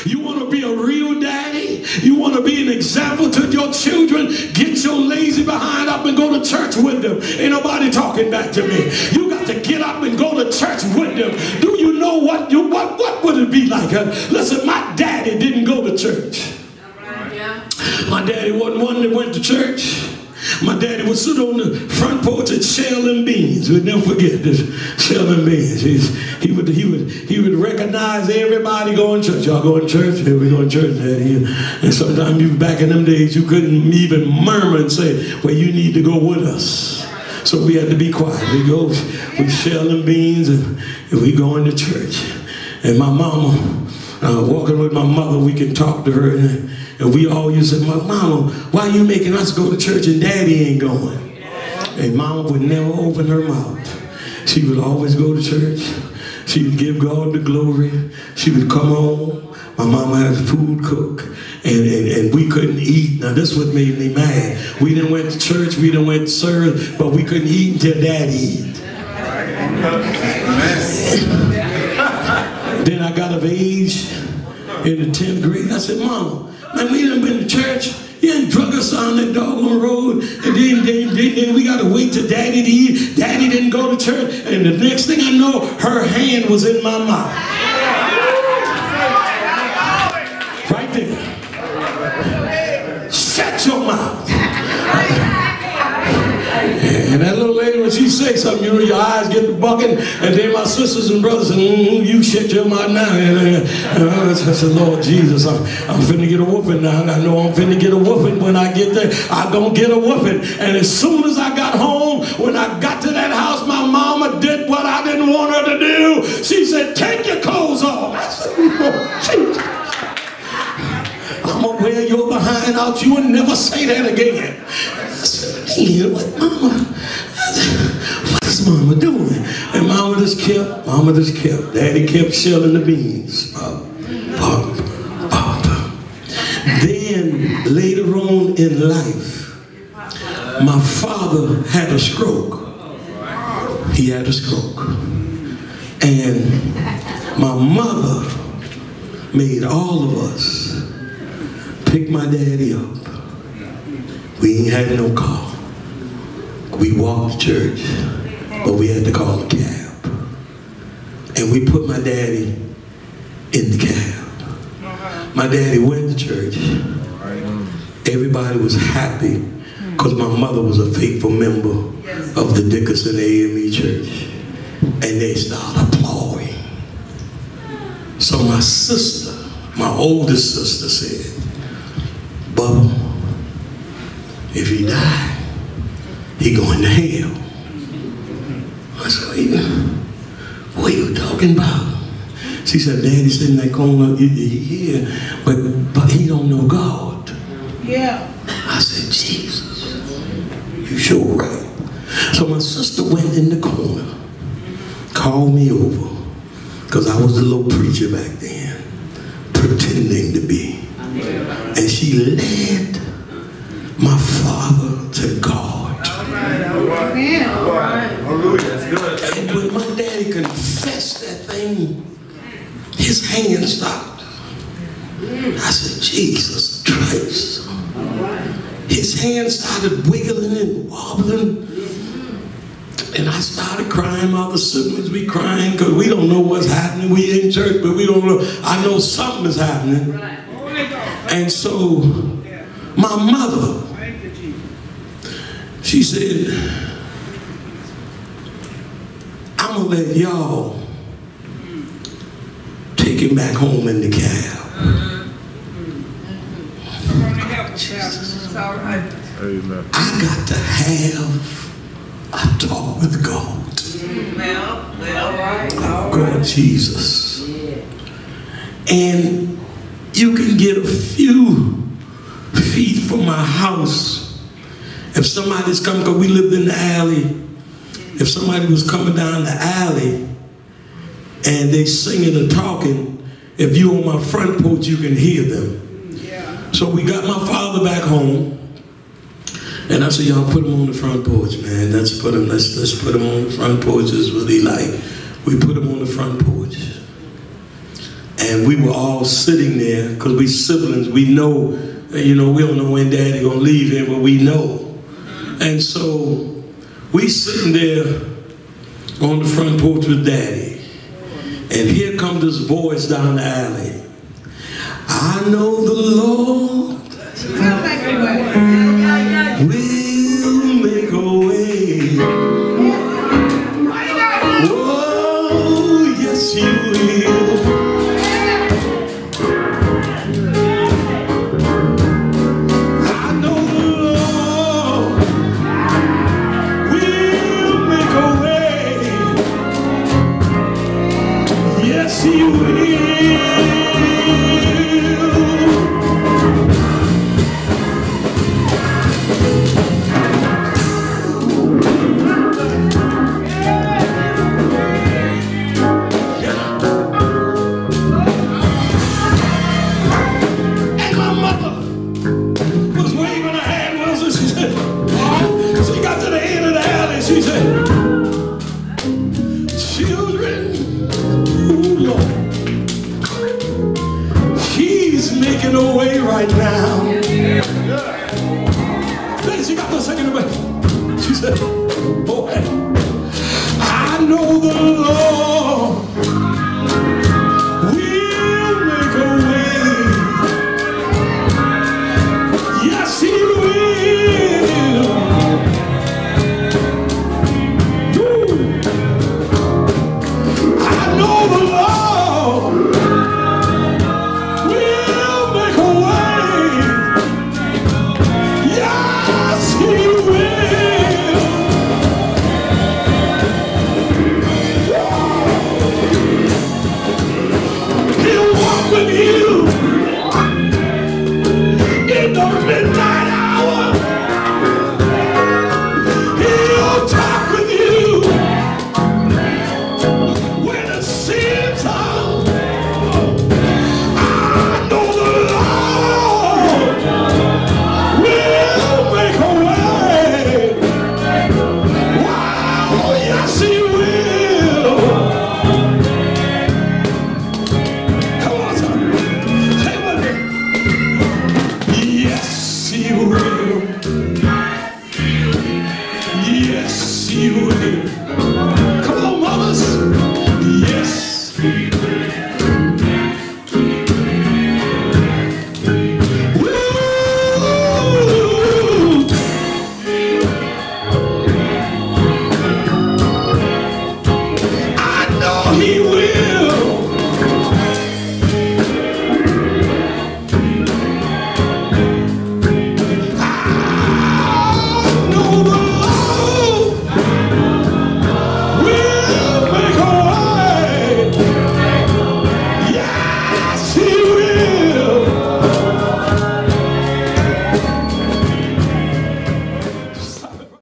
You want to be a real daddy? You want to be an example to your children? Get your lazy behind up and go to church with them. Ain't nobody talking back to me. You got to get up and go to church with them. Do you know what would it be like? Listen, my daddy didn't go to church. My daddy wasn't one that went to church. My daddy would sit on the front porch and shell them beans. We'd never forget this, shell them beans. He would recognize everybody going to church. Y'all going to church? Yeah, we going to church, Daddy. And sometimes you back in them days, you couldn't even murmur and say, well, you need to go with us. So we had to be quiet. We shell them beans and we go into church. And my mama, walking with my mother, we can talk to her. And we all used to say, Mama, why are you making us go to church and Daddy ain't going? And Mama would never open her mouth. She would always go to church. She would give God the glory. She would come home. My mama had food cook. And we couldn't eat. Now this what made me mad. We didn't went to church, we didn't went to serve, but we couldn't eat until Daddy eat. Then I got of age in the 10th grade. I said, Mama, man, we done been to church. You done drug us on that doggone road. And then we got to wait till Daddy to eat. Daddy didn't go to church. And the next thing I know, her hand was in my mouth. Right there. Shut your mouth. And that little lady, when she say something, you know, your eyes get to bucking, and then my sisters and brothers say, you shut your mouth now. And I said, Lord Jesus, I'm finna get a whooping now. And I know I'm finna get a whooping when I get there. I don't get a whooping. And as soon as I got home, when I got to that house, my mama did what I didn't want her to do. She said, take your clothes off. I said, Lord Jesus, I'm gonna wear your behind out. You and never say that again. I said, hey, what, Mama? What is Mama doing? And Mama just kept. Daddy kept shelling the beans. Then later on in life, my father had a stroke. He had a stroke. And my mother made all of us pick my daddy up. We ain't had no car. We walked to church, but we had to call a cab. And we put my daddy in the cab. My daddy went to church. Everybody was happy because my mother was a faithful member of the Dickerson AME Church. And they started applauding. So my sister, my oldest sister said, Bubba, if he died, he going to hell. I said, what are you talking about? She said, Daddy said in that corner, yeah, but he don't know God. Yeah. I said, Jesus, you sure right. So my sister went in the corner, called me over, because I was a little preacher back then, pretending to be. And she led my father to God. And when my daddy confessed that thing, his hand stopped. I said, Jesus Christ. His hand started wiggling and wobbling. And I started crying. My other siblings, we crying because we don't know what's happening. We in church, but we don't know. I know something is happening. And so my mother, she said, I'm going to let y'all take him back home in the cab. I got to have a talk with God. God, Jesus. And you can get a few feet from my house. If somebody's coming, because we lived in the alley, if somebody was coming down the alley and they singing or talking, if you on my front porch, you can hear them. Yeah. So we got my father back home, and I said, y'all put him on the front porch, man. Let's put him on the front porch. Is what he like. We put him on the front porch. And we were all sitting there because we siblings. We know, you know, we don't know when Daddy gonna leave here, but we know. And so we sitting there on the front porch with Daddy. And here comes this voice down the alley. I know the Lord will make a way. Oh, yes, He will. I know the Lord will make a way. Yes, He will. She said, children, ooh, Lord, He's making a way right now. Then she got the second away. She said, boy, I know the Lord